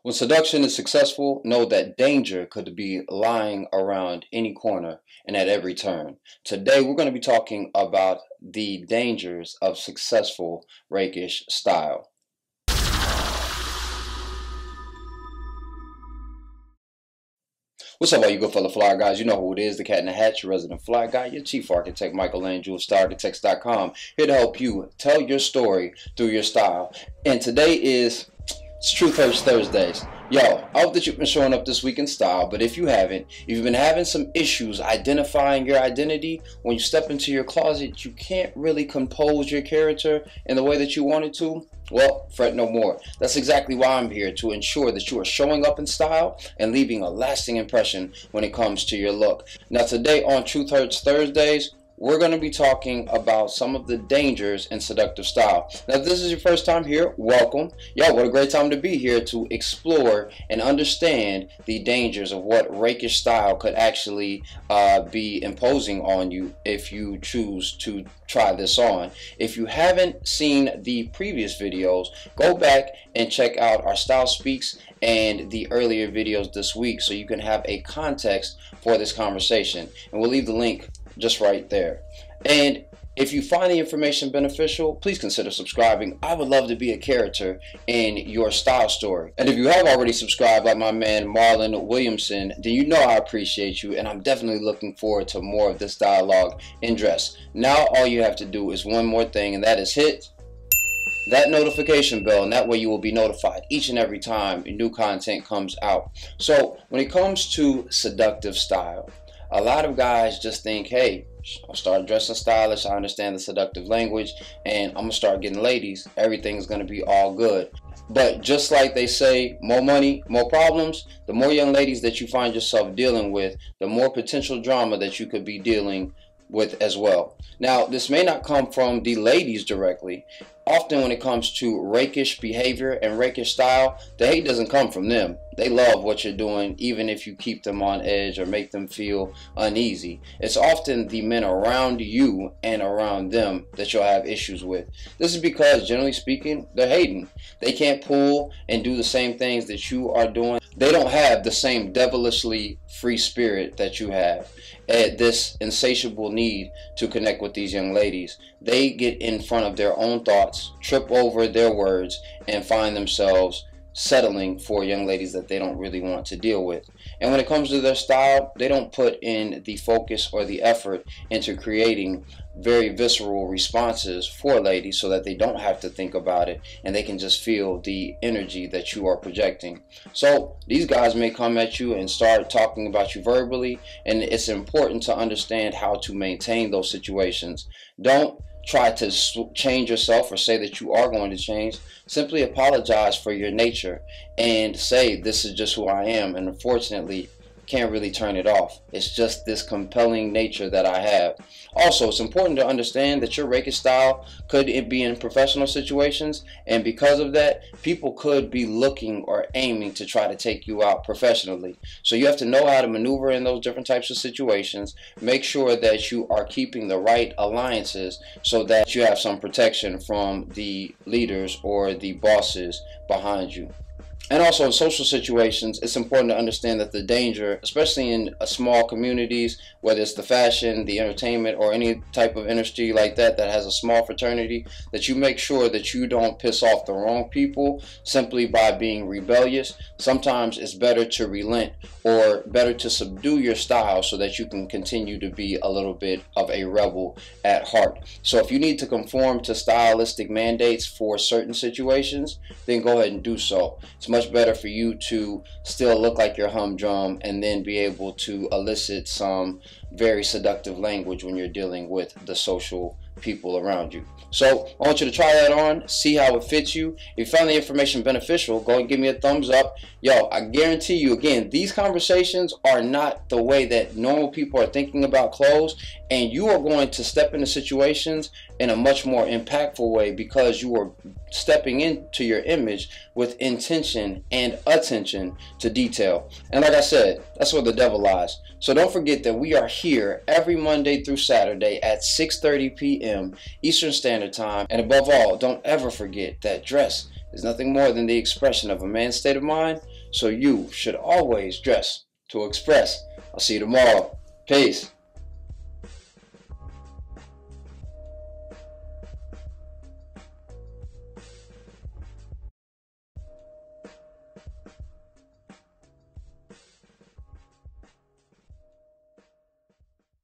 When seduction is successful, know that danger could be lying around any corner and at every turn. Today, we're going to be talking about the dangers of successful rakish style. What's up, all you good fellow fly guys? You know who it is, the cat in the hat, your resident fly guy, your chief architect, Michael Angel of StarArchitects.com, here to help you tell your story through your style. And today is Truth Hurts Thursdays. Yo, I hope that you've been showing up this week in style, but if you haven't, if you've been having some issues identifying your identity, when you step into your closet, you can't really compose your character in the way that you wanted to, well, fret no more. That's exactly why I'm here, to ensure that you are showing up in style and leaving a lasting impression when it comes to your look. Now today on Truth Hurts Thursdays, we're going to be talking about some of the dangers in seductive style. Now, if this is your first time here, welcome. Yo, what a great time to be here to explore and understand the dangers of what rakish style could actually be imposing on you if you choose to try this on. If you haven't seen the previous videos, go back and check out our Style Speaks and the earlier videos this week so you can have a context for this conversation. And we'll leave the link just right there. And if you find the information beneficial, please consider subscribing. I would love to be a character in your style story. And if you have already subscribed, like my man Marlon Williamson, then you know I appreciate you, and I'm definitely looking forward to more of this dialogue in dress. Now all you have to do is one more thing, and that is hit that notification bell, and that way you will be notified each and every time new content comes out. So when it comes to seductive style, a lot of guys just think, hey, I'll start dressing stylish, I understand the seductive language, and I'm going to start getting ladies. Everything's going to be all good. But just like they say, more money, more problems, the more young ladies that you find yourself dealing with, the more potential drama that you could be dealing with as well. Now, this may not come from the ladies directly. Often when it comes to rakish behavior and rakish style, the hate doesn't come from them. They love what you're doing, even if you keep them on edge or make them feel uneasy. It's often the men around you and around them that you'll have issues with. This is because, generally speaking, they're hating. They can't pull and do the same things that you are doing. They don't have the same devilishly free spirit that you have. This insatiable need to connect with these young ladies. They get in front of their own thoughts, trip over their words, and find themselves settling for young ladies that they don't really want to deal with. And when it comes to their style, they don't put in the focus or the effort into creating very visceral responses for ladies so that they don't have to think about it and they can just feel the energy that you are projecting. So these guys may come at you and start talking about you verbally, and it's important to understand how to maintain those situations. Don't try to change yourself or say that you are going to change. Simply apologize for your nature and say, this is just who I am, and unfortunately can't really turn it off. It's just this compelling nature that I have. Also, it's important to understand that your rakish style could be in professional situations, and because of that, people could be looking or aiming to try to take you out professionally. So you have to know how to maneuver in those different types of situations. Make sure that you are keeping the right alliances so that you have some protection from the leaders or the bosses behind you. And also in social situations, it's important to understand that the danger, especially in small communities, whether it's the fashion, the entertainment, or any type of industry like that has a small fraternity, that you make sure that you don't piss off the wrong people simply by being rebellious. Sometimes it's better to relent or better to subdue your style so that you can continue to be a little bit of a rebel at heart. So if you need to conform to stylistic mandates for certain situations, then go ahead and do so. It's much better for you to still look like you're humdrum and then be able to elicit some very seductive language when you're dealing with the social people around you. So I want you to try that on, see how it fits you. If you found the information beneficial, go and give me a thumbs up. Yo, I guarantee you, again, these conversations are not the way that normal people are thinking about clothes, and you are going to step into situations in a much more impactful way because you are stepping into your image with intention and attention to detail. And like I said, that's where the devil lies. So don't forget that we are here every Monday through Saturday at 6:30 p.m. Eastern Standard Time. And above all, don't ever forget that dress is nothing more than the expression of a man's state of mind, so you should always dress to express. I'll see you tomorrow. Peace.